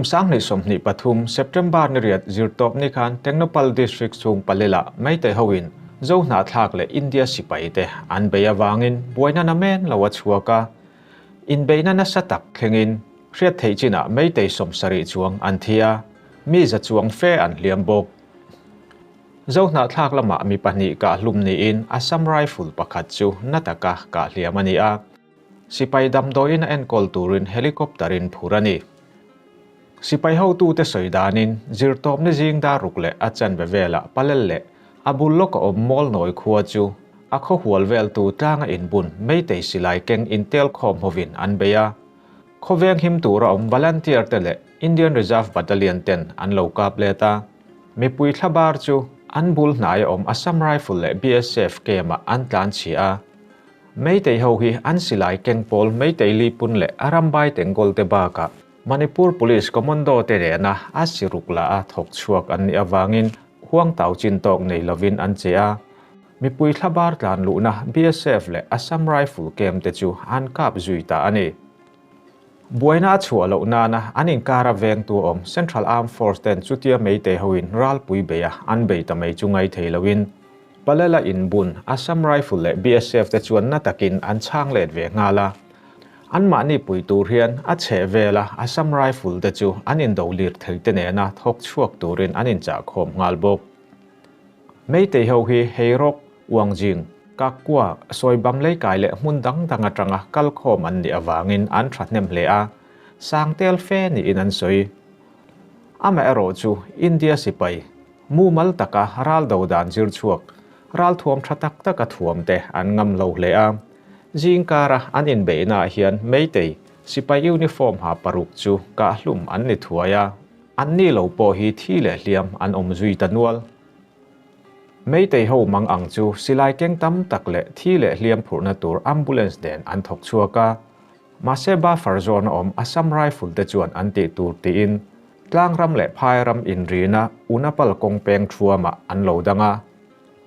Kum sang ni somni pathum September ni riat zirtop ni khan Technopal district chung palela mai te hoin zo na thak le India sipai te an beya wangin boina na men lawa chuaka in beina na satak thlengin hriat thei china mai te somsari chuang an thia mi za chuang fe an liam bok zo na thak lama mi pani ka hlum ni in Assam rifle pakhat chu nataka ka hliamani a sipai damdoin en kol turin helicopterin phurani sipai ho tu te soidanin zirtop ni jingda rukle achan bevela palelle abullo ko mol noi khuwa chu akho hual vel tu tanga inbun meitei silai keng intel khom hovin anbeya khoveng him tu ra volunteer tele Indian Reserve Battalion 10 an loka pleta mipui thlabar chu anbul nai Assam Rifle le BSF kema an tlan chia meitei ho hi an silai keng pol meitei li pun le arambai tengol te baka Manipur Police Commando terena asirukla a thok chuak an ni awangin huang tau chin tok nei lovin an chea mipui thlabar tlan luna BSF le Assam Rifle kem te chu an kap zuita ani buaina chualo nana anin kara veng tu Central Armed Force ten chutia meite hoin ral pui beya an beita mei chungai theilawin palela inbun Assam Rifle le BSF te chuan na takin an chang let ve ngala an mani pui tur hian a che vela Assam Rifle te chu anin dolir theite ne na thok chuak turin anin cha khom ngal bok meite ho hi heirok wangjing kakwa soibam lei kai le mundang danga tanga kal khom an ni awangin an thatnem hle a sangtel fe ni in an soi ama ero chu India sipai mu mal taka ral dodan jir chuak ral thuam thatak taka thuam te an ngam lo hle a jingkara an in beina hian meitei sipai uniform ha paruk chu ka hlum an ni thuaya an ni lo po hi thi le hliam an zui tanual meitei ho mang ang chu silai keng tam tak le thi le hliam phurna tur ambulance den an thok chuaka maseba farzon Assam Rifle te chuan an ti tur ti in tlangram le phairam in rina unapal kongpeng thuama an lo danga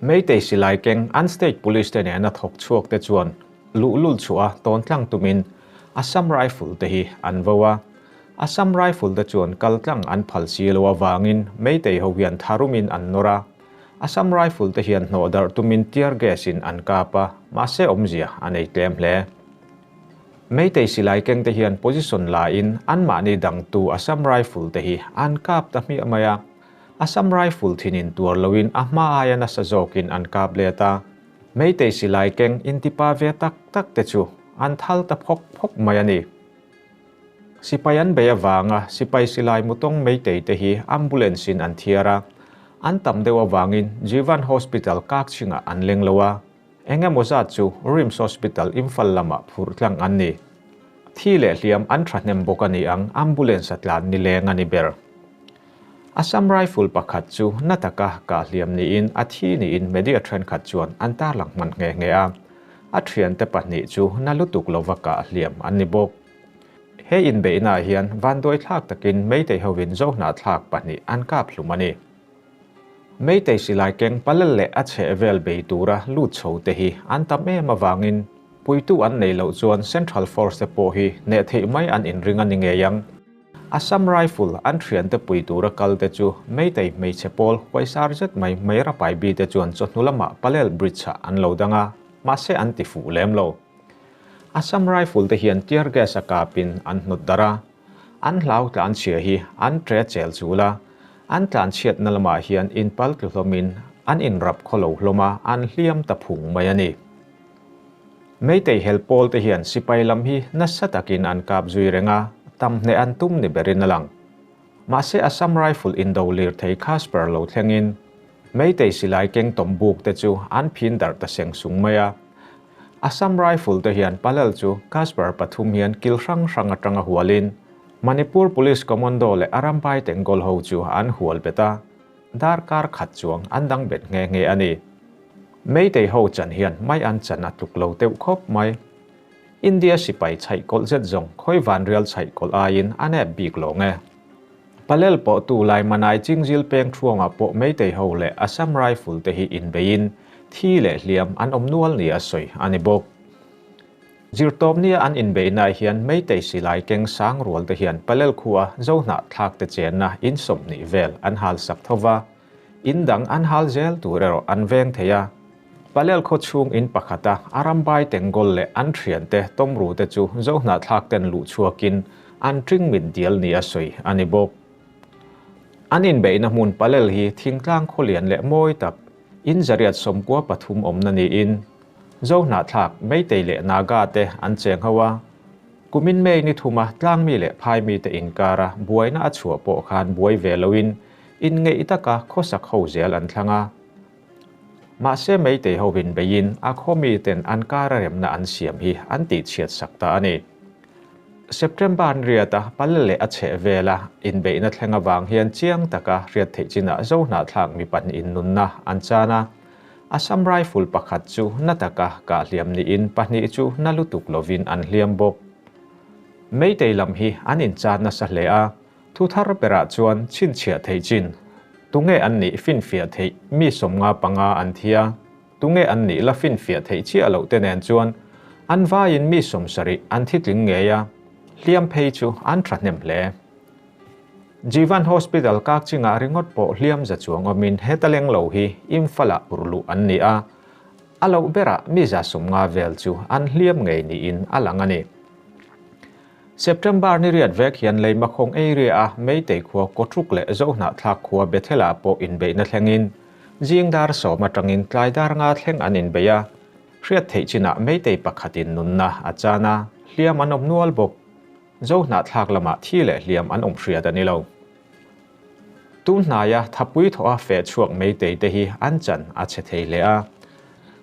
meitei silai keng an state police te ne na thok chuak te chuan lulul chua ton tlang tumin Assam Rifle te hi an vawa Assam Rifle te chuan kaltlang an phalsi lo awangin meitei ho hian tharumin an nora Assam Rifle te hian nodar tumin tear gas in an kapa mase omzia anei tlem hle meitei silai keng te hian position la in an mani dang tu Assam Rifle te hi an kap ta mi amaya Assam Rifle thinin tur lowin ahma aya na sa zokin an kap leta meitei silai keng intipa ve tak tak te chu an thal ta phok mayani sipayan beya wanga sipai silai mutong meitei te hi ambulance in an thiara an tam dewa wangin Jivan Hospital kakchinga an lenglowa enga moza chu Rims Hospital Imphal lama phurtlang an ni thi le hliam an thahnem bokani ang ambulance atlan ni leng ani ber Assam Rifle pakhat chu nataka ka hliam ni in athi ni in media train khat chuan an tar lang man nge a athian te pahni chu nalutuk lovaka hliam an ni bok he in beina hian vandoi thlak takin meitei hovin zo na thlak pahni an kap hlumani meitei silai keng palelle a che vel beitura lut chho te hi an tam em awangin puitu an nei lo chuan Central Force te po hi ne thei mai an in ringa ni nge yang Assam Rifle an thian te puitura kal te chu meitei meiche pol paisar jet mai meira pai bi te chuan chotnulama palel bridge an lo danga mase an ti fu lem lo Assam Rifle te hian tear gas akapin an hnut dara an hlau tlan chia hi an tre chel chula an tlan chiat na lama hian in pal tlomin an in rap kholo hloma an hliam ta phung mayani meitei helpol te hian sipai lam hi nasatakin an kap zui renga tam ne an tum ni berin lang mase Assam Rifle in dolir thei Casper lo thlengin meitei silai keng tombuk te chu an phin dar ta seng sung maya Assam Rifle te hian palal chu Casper pathum hian kilrang atanga hualin Manipur Police Commando le arampai tengol ho chu an hual beta dar kar khat chuang an dang bet nge ani meitei ho chan hian mai an chan atluk lo teu khop mai India sipai chai kol zet zong khoi van real chai kol ain ane big lo nge palel po tu lai manai chingjil peng thuanga po meitei ho le Assam Rifle te hi in bein thi le hliam an nual ni asoi ani bok zirtop nia an in be na hian mei te silai keng sang rol te hian palel khuwa zona thak te chen na in som ni vel an hal sak thova in dang an hal zel turero an veng theya palel kho chung in pakhata arambai tengol le an thian te tomru te chu zona thak ten lu chuakin an tring min dial ni asoi ani bok anin be na mun palel hi thingtlang kholian le moi tak in zariat somkwa pathum omna ni in zo na thak mei te le naga te an cheng hawa kumin mei ni thuma tlang mi le phai mi te inkara buaina achua po khan buai velowin in ngei itaka khosak ho zel an thlanga ma se mei te hovin bein a khomi ten an kara remna an siam hi an ti chiat sakta ani September riata palale ache vela in be na thlenga wang hian chiang taka riat thei china zo na thlang mi pan in nunna anchana Assam rifle pakhat chu nataka ka hliam ni in pahni chu nalutuk lovin an hliam bok meitei lam hi an in chan na sa hle a thu thar pera chuan chin chhia thei chin tunge an ni fin fia thei mi somnga panga an thia tunge an ni la fin fia thei chi alo te nen chuan an va in mi som sari an thitling nge ya hliam phei chu an thranem hle Jivan Hospital kak chinga ringot po hliam za chuang omin hetaleng lo hi imfala urlu an ni a alo bera mi za somnga vel chu an hliam ngei ni in alangani September ni riat vek hian leima khong area mei te khuwa kotruk le zo na thak khuwa bethela po in be na thlengin jingdar so matangin tlaidar nga thleng anin beya hriat thei china mei te pakhatin nunna achana hliam anom nual bok zo na thak lama thi le hliam an om hriat ani lo tu naya thapui thoa fe chuak mei te te hi an chan a che thei le a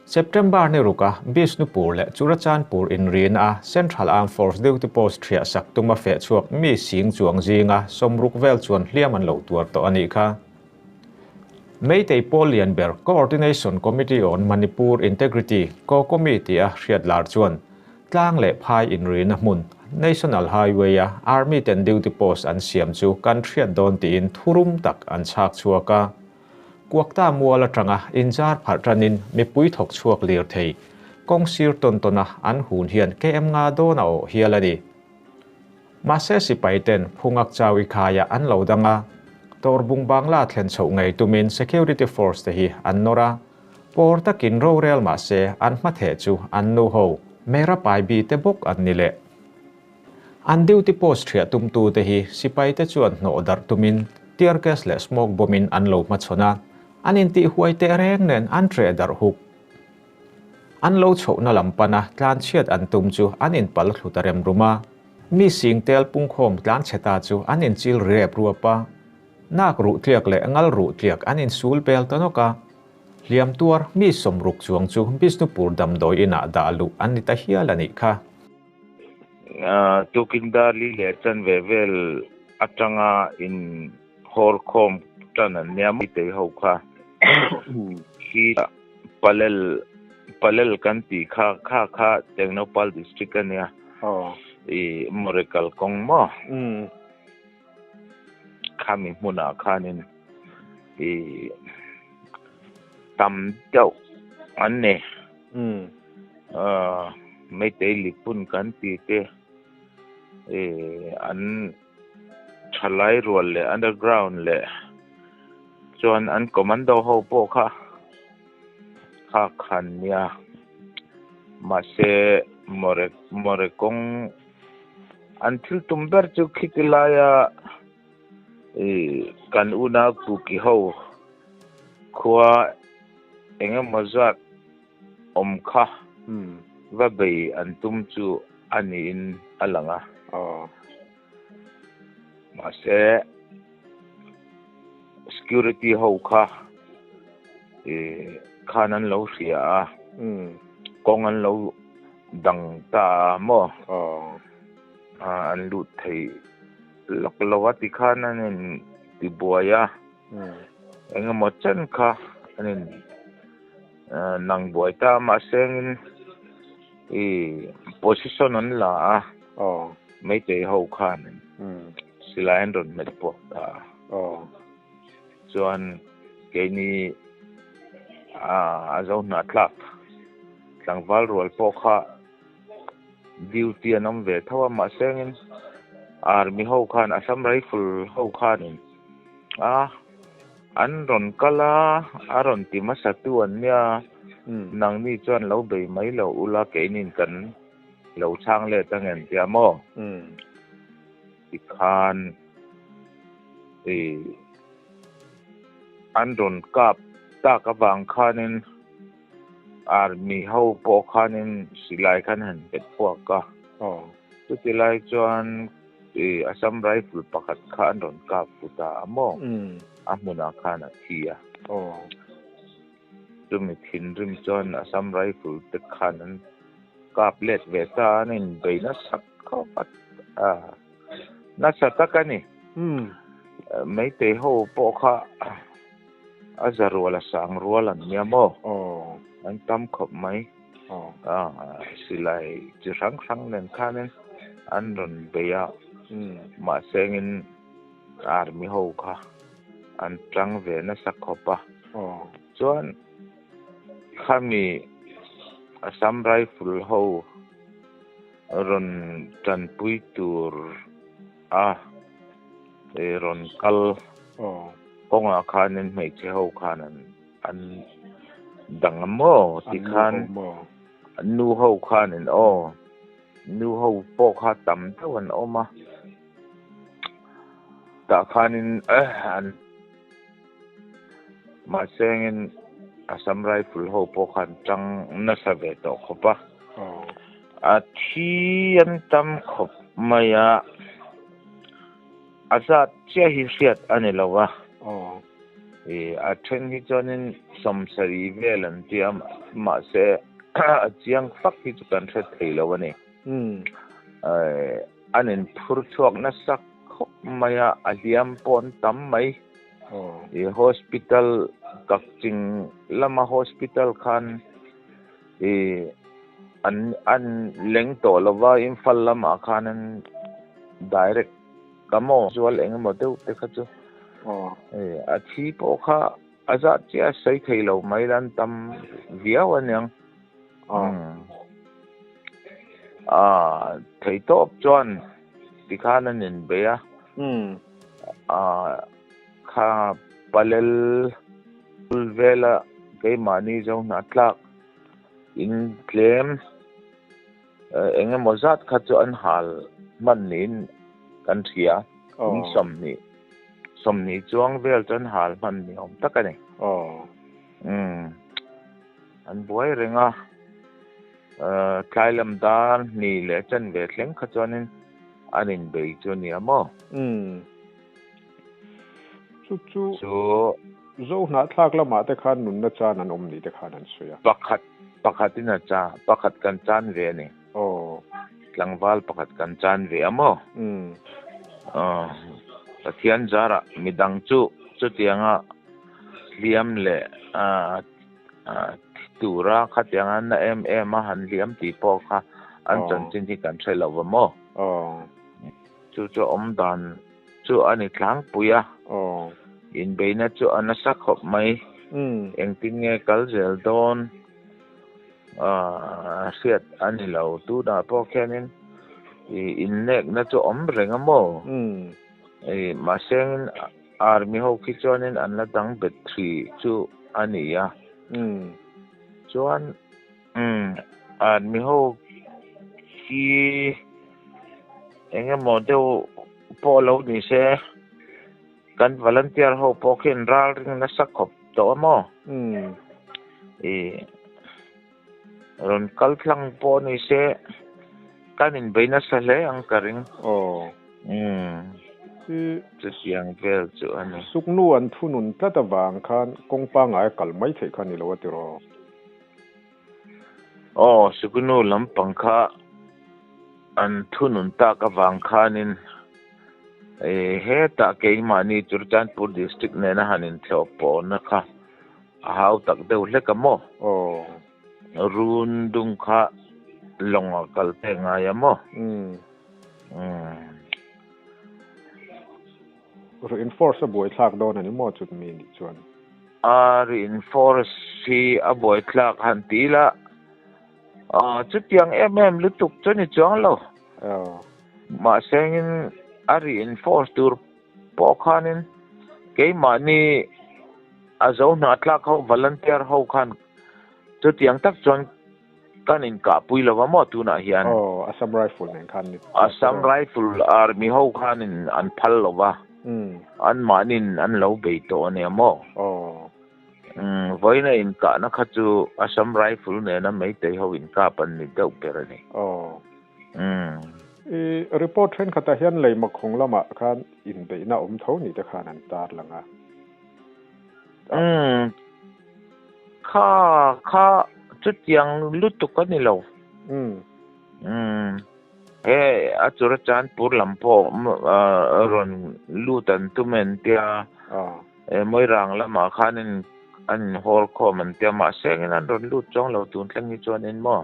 September ni ruka Bisnupur le Churachandpur in rin a Central Armed Force Duty Post thria sak tuma fe chuak mi sing chuang zinga somruk vel chuan hliam an lo tuar to ani kha Meitei Polian Ber Coordination Committee on Manipur Integrity ko committee a hriat lar chuan tlang le phai in rin a mun National Highway a Army ten Duty Post an siam chu kan hriat don ti in thurum tak an chak chuaka Kuakta muala tranga injar phartranin mi pui thok chuak lir thei kong sir ton tona an hun hian KM nga do na o hialani ma se si paiten phungak chawi khaya an lo danga torbung bangla thlen chho ngei tumin security force te hi an nora por takin ro rel ma se an ma the chu an nu ho mera pai bi te bok an ni le an duty post thria tum tu te hi sipai te chuan no dar tumin tear gas le smoke bombin an lo ma chona anin ti huai te reng nen an tre dar huk an lo chho na lampana tlan chiat an tum chu anin pal thlutarem ruma mi sing tel pung khom tlan cheta chu anin chil rep ruapa nak ru tliak le ngal ru tliak anin sul bel tonoka hliam tuar mi somruk chuang chu Bisnupur dam doi ina dalu ani ta hialani kha tukindali le chan vevel atanga in hor khom tan niam te ho kha hi palel kan ti kha Technopal district ania i morekal kong mo khami muna khanin i tam deuh anne mei te lipun kan ti te an thalai rual le underground le chuan an commando ho po kha khan nia ma se more kong an thil tumber chu khikilaya kan una ku ki ho khwa enga mazat om kha va bei an tum chu ani in alanga ma se security ho kha khanan lo ria kong an lo dang ta mo an lu thei loklawati khanan ti buaya enga mo chan kha anin nang buai ta ma seng position an la mai te ho khan silain ron met po ta chuan ke ni azon na tlak tlangwal rol po kha duty anam ve thawa ma sengin army ho khan Assam rifle ho khan an ron kala aron ti ma satu an nia nang ni chuan lo bei mai lo ula ke nin kan lo chang le tangen tia mo ti khan an ron kap ta ka wang khanin army ho po khanin silai khan han pet po ka tu silai chuan Assam rifle pakhat khan ron kap puta mo amuna khana thia tumi thin rim chuan Assam rifle te khanan kap let ve ta nin beina sak kho pat na satakani mấy tế hồ bộ kha azarua la sang rua lan niamo anh tâm khop mấy silai chỉ sang nên khanen anh ron beya mà sengin army ho kha anh trăng về na sak khopa chuan khami Assam rifle ho ron tan pui tur ron kal konga khanin mei che ho khanan an dangamo ti khan nu ho khanin nu ho po kha tam tawan oma ta khanin an ma sengin Assam rifle ho po khan chang na save to khopa thi an tam khop maya azat chia hi siat ani lawa a then hi chonin somsari velan tiam ma se chiang fak hi chu kan the thei lawani anin phur thuak na sak khop maya aliam pon tam mai hospital kakching lama hospital khan an leng to lawa Imphal lama khanan direct kamo zual engemaw deuh te kha chu a thi po kha azat chia sei theilo mai lan tam viaw aniang thei top chuan ti khanan in beya kha palel vela ke mani zo na tlak in claim engemaw zat kha chu an hal man nin kan thia somni chuang vel chan hal man ni om takani an buai renga klailam dan ni le chan ve thleng kha chuanin anin bei chu ni amo chu zo na thlak lama te khan nun na chan an om ni te khan an suya pakhatina cha pakhat kan chan ve ni tlangwal pakhat kan chan ve amo pathian zara midang chu tianga liam le tura khatianga na em han liam ti po kha an chan chin hi kan thai lawa mo chu om dan chu ani thlang puya in beina chu anasak khop mai engtin nge kal zel don siat ani lo tu da po khenin in nek na chu om renga mo ma seng army ho ki chonin an la dang bet 3 chu ani ya chuan army ho ki engemaw deuh po lo ni se kan volunteer ho po khin ral ring na sak khop to mo ron kal thlang po ni se kanin beina sale ang karing chu siang vel chu ani suknu an thunun tata wang khan kongpa ngai kal mai thei khan ni lo atiro suknu lampang kha an thunun ta ka wang khanin he ta ke mani Churachandpur district ne na hanin thlo po na kha hau tak deuh hleka mo run dung kha longa kal te nga ya mo reinforce boy thak don ani mo chut mi ni chuan reinforce si a boy thlak han tila chút tiếng em lướt tục cho nên chóng lâu mà xem reinforce tour bỏ khanin cái mà ni dấu nát làเขาvolunteer hậu khan chút tiếng tắc chọn kanin ka pui lo mo tu na hian Assam rifle nen khan ni Assam rifle army hậu khanin an phal lo wa an manin an lo be to ne mo với này in cả nó khát chú Assam rifle này nó mấy tay hậu in cả pan ni đâu bề này report trend khát hian lấy mặc khung lama khan in be na thấu ni te khan an tar langa kha chút tiếng lút tục cái này lâu chú ra chan pur làm po rồi lút anh tụi mình tia mới rang là mà khan anh hol ko mình tia mà xem anh rồi lút trong lâu tuần lăng như cho nên mo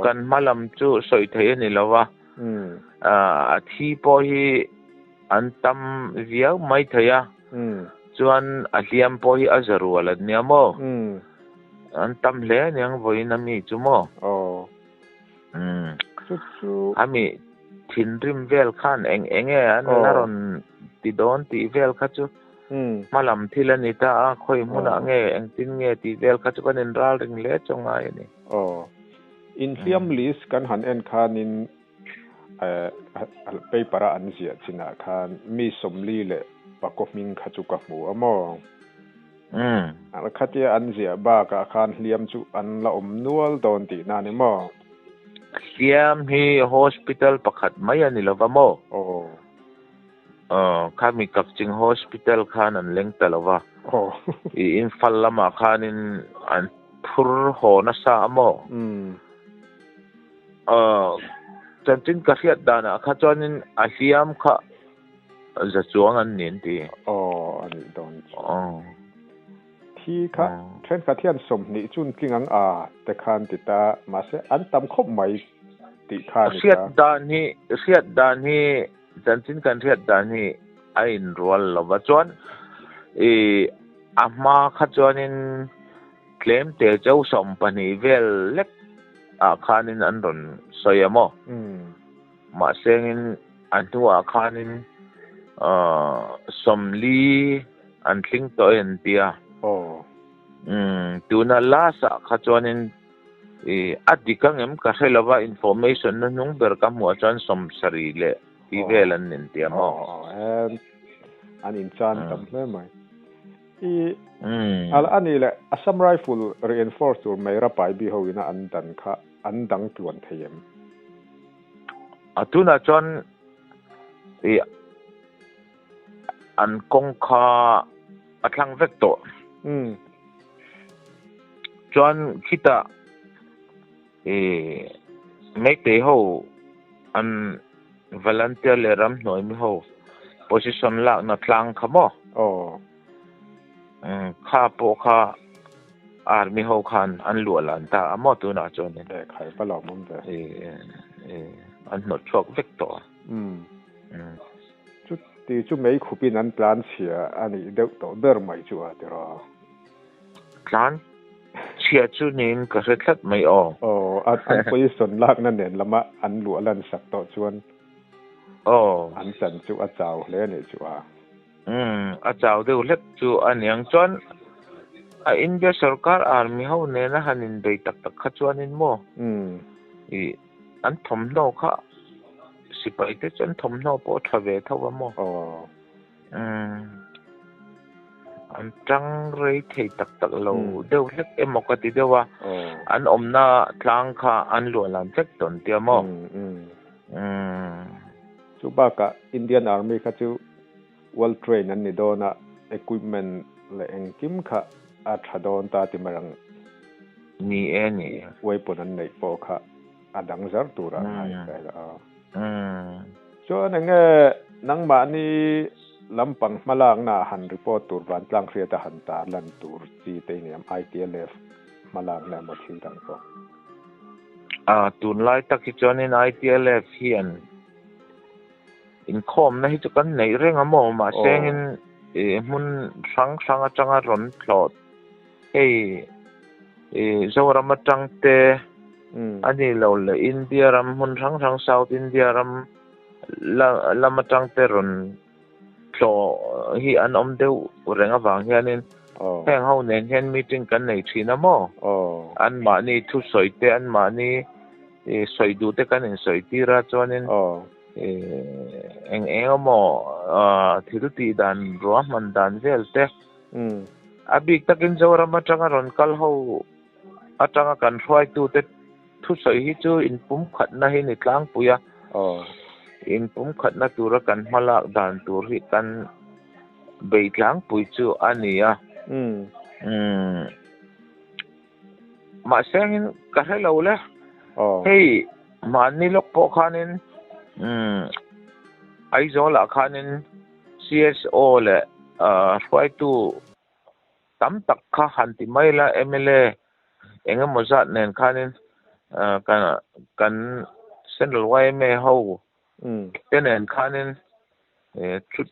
kan malam chú soi thấy này lâu thi po hi an tam viau mai thấy chuan aliam po hi azaru ala niamo an tam le niang voi nami chumo ami thinrim vel khan enge an naron ti don ti vel kha chu malam thilani ta khoi muna nge eng tin nge ti vel kha chu kan en ral ring le chonga ni in hiam list kan han en khan in paper an zia china khan mi somli le pakok ming khachu ka mu amo ala khatia an zia ba ka khan hliam chu an la nual don ti na ni mo hliam hi hospital pakhat mai ani lova mo kami kapching hospital khan an leng talova in fallama khan in an thur ho na sa amo chantin ka hiat dana kha chonin a hliam kha za chuang an nin ti ani don thi kha thren kha thian som ni chun tlingang te khan ti ta ma se an tam khop mai ti kha ni hiat dan hi chantin kan hiat dan hi a in rual lova chuan ama kha chonin claim te chau som pani vel lek khanin an ron soyamo ma sengin antua khanin somli an thling to en tia tuna lasa khachonin adikang em ka helova information na nung ber ka mo chan som sari le ti velan nin tia mo an in chan tam hle mai al ani le Assam rifle reinforced tur mai ra pai bi hoina an dan kha an dang tuan thayem atuna chon an kong kha atlang vekto chon kita make te ho an volunteer le ram noi mi ho position la na tlang khamo kha po kha army ho khan an lualan ta amo tu na chon ne khai pa lo mum de an not chok vekto ti chu mei khupin an plan chia ani deuh to ber mai chu a tero plan chia chu nin ka retlat mai an position lak na nen lama an lu alan sak to chuan an chan chu a chaw hle ni chu a chaw deuh hlek chu aniang chuan a India sarkar army ho ne na hanin bei tak tak kha chuanin mo an thom no kha sipai te chan thom no po thave thawa mo an tang rei thei tak tak lo deuh hlek emokati dewa an omna tlang kha an lualan chek ton tia mo chu ba ka Indian army kha chu well trained an ni dona equipment le engkim kha a thadon ta timarang ni ani weapon an nei po kha adang zar tura ai so nanga nang ma ni lampang malang na han report tur ban tlang khria ta han ta lan tur chi te niam ITLF malang na mo thil dang ko tun lai tak hi chonin ITLF hian in khom na hi chu kan nei reng amo ma sengin mun sang atanga ron thlot zoram atang te ani lo le India ram hun rang South India ram la matang te ron so hi an om deu renga wang hianin heng ho nen hen meeting kan nei thina mo an ma ni thu soi te an ma ni soi du te kan in soi ti ra chuanin eng mo thil ti dan ro man dan vel te abik takin zoram atanga ron kal ho atanga kan roi tu te thu soi hi chu in pum khat na hi ni tlang puya in pum khat na tur kan malak dan tur hi kan bei tlang pui chu ania ma sengin ka hello le hey mani lok po khanin ai zo la khanin CSO le roi tu tam tak kha hanti mai la MLA engem mozat nen khanin kan central way me ho tenen khanin chut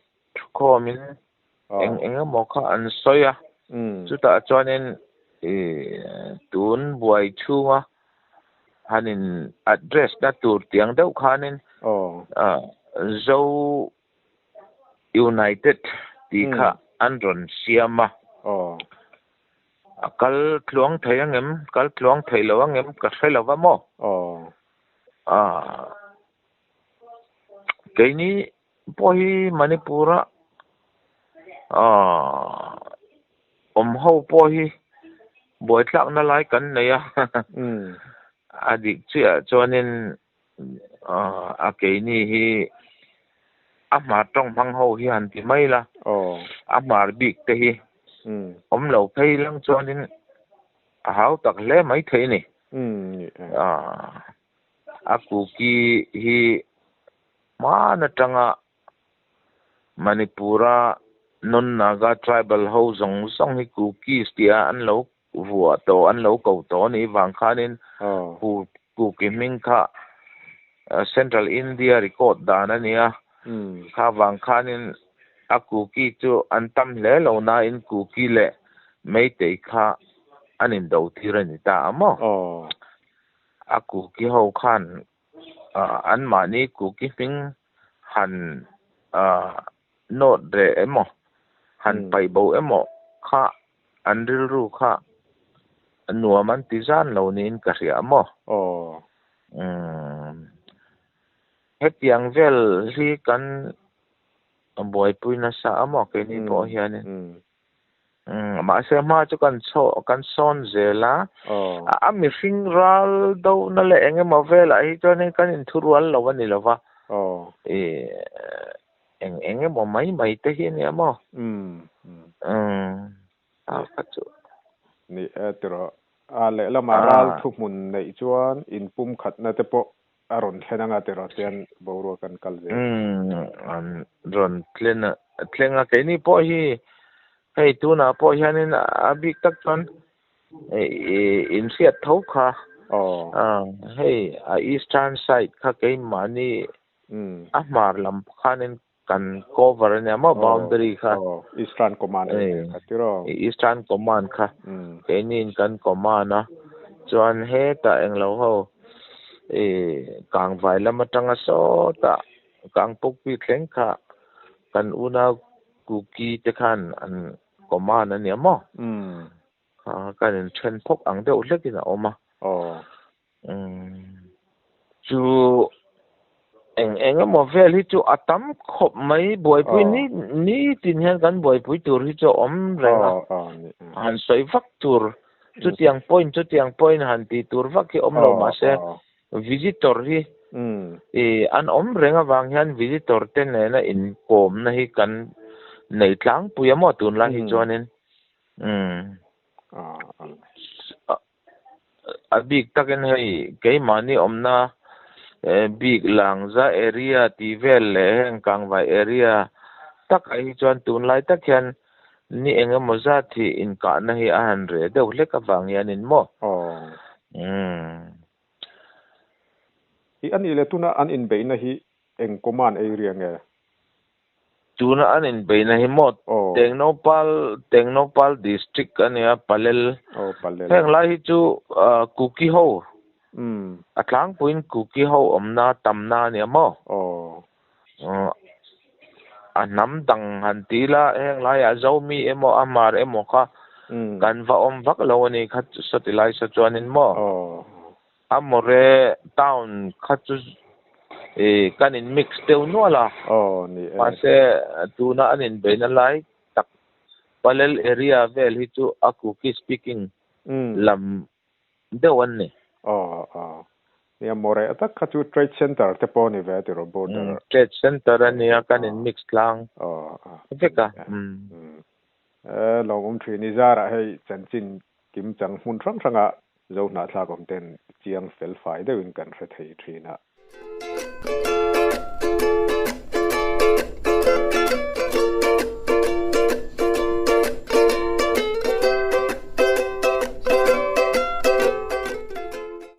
ko min engem mo kha an soya chuta chuanin tun buai chunga hanin address na tur tiang deuh khanin zo United ti kha andron siama kal tluang thei angem kal tluang thei lo angem ka threlawa mo keini pohi manipura om ho pohi boi tlak na lai kan neya adik chia chuanin keini hi amar tong phang ho hi han ti mai la amar bik te hi om lo thei lang chuanin hau tak le mai thei ni aku ki hi mana tanga manipura non naga tribal ho zong hi ku ki stia an lo vua to an lo ko to ni wang khanin ku ki ming kha Central India record dana nia kha wang khanin aku ki chu an tam hle lo na in ku ki le mei te kha anin do thirani ta amo aku ki ho khan an ma ni ku ki ming han not re emo han pai bo emo kha an ril ru kha nuwa man ti zan lo nin ka ria mo hetiang vel hi kan boy puina sa amo ke ni po hianin ma se ma chu kan son zela mi hring ral do na le enge ma vela hi chuanin kan in thurual lo ani lova enge mo mai te hi ni amo kachu ni etro ale la maral thumun nei chuan in pum khat na te po aron thenanga te ro tian boro kan kalje an ron tlenga ke ni po hi hei tu na po hianin abik tak chuan in siat tho kha hei eastern side kha ke mani mar lam khanin kan cover ne ma boundary kha eastern command atiro eastern command kha ke nin kan command na chuan he ta englo ho kang vai lam atanga so ta kang pok pi thleng kha kan una kuki te khan an command ani mo kan chen phok ang deuh hlekina oma chu eng mo vel hi chu atam khop mai boi pui ni tin hian kan boi pui tur hi chu om renga han soi vak tur chu tiang point han ti tur vak hi om lo ma se visitor hi an om renga wang hian visitor ten na in kom na hi kan nei tlang puya mo tun la hi chuanin abik taken hei ke mani omna big langza area ti vel le heng kangwai area tak ai chuan tun lai tak hian ni enga moza thi in ka na hi an re deuh hlek awang hian in mo hi ani le tuna an in be na hi eng command area nge tuna anin beina himot Tecnopal district ania palel heng lai hi chu cookie ho atlang puin cookie ho omna tamna ni mo anam dang hantila heng lai a zomi emo amar emo kha kan va om vak lo ani khat satilai sa chuanin mo amore town khat chu kanin mix teu nuala ni pase tuna anin beina lai tak palel area vel hi chu a cookie speaking lam dewan ni ni more atak khachu trade center te poni ve ti ro border trade center ania kanin mix lang veka lo tri ni zara hei chanchin kim chang hun ranga zo na thla kom ten chiang fel fai de win kan thei thina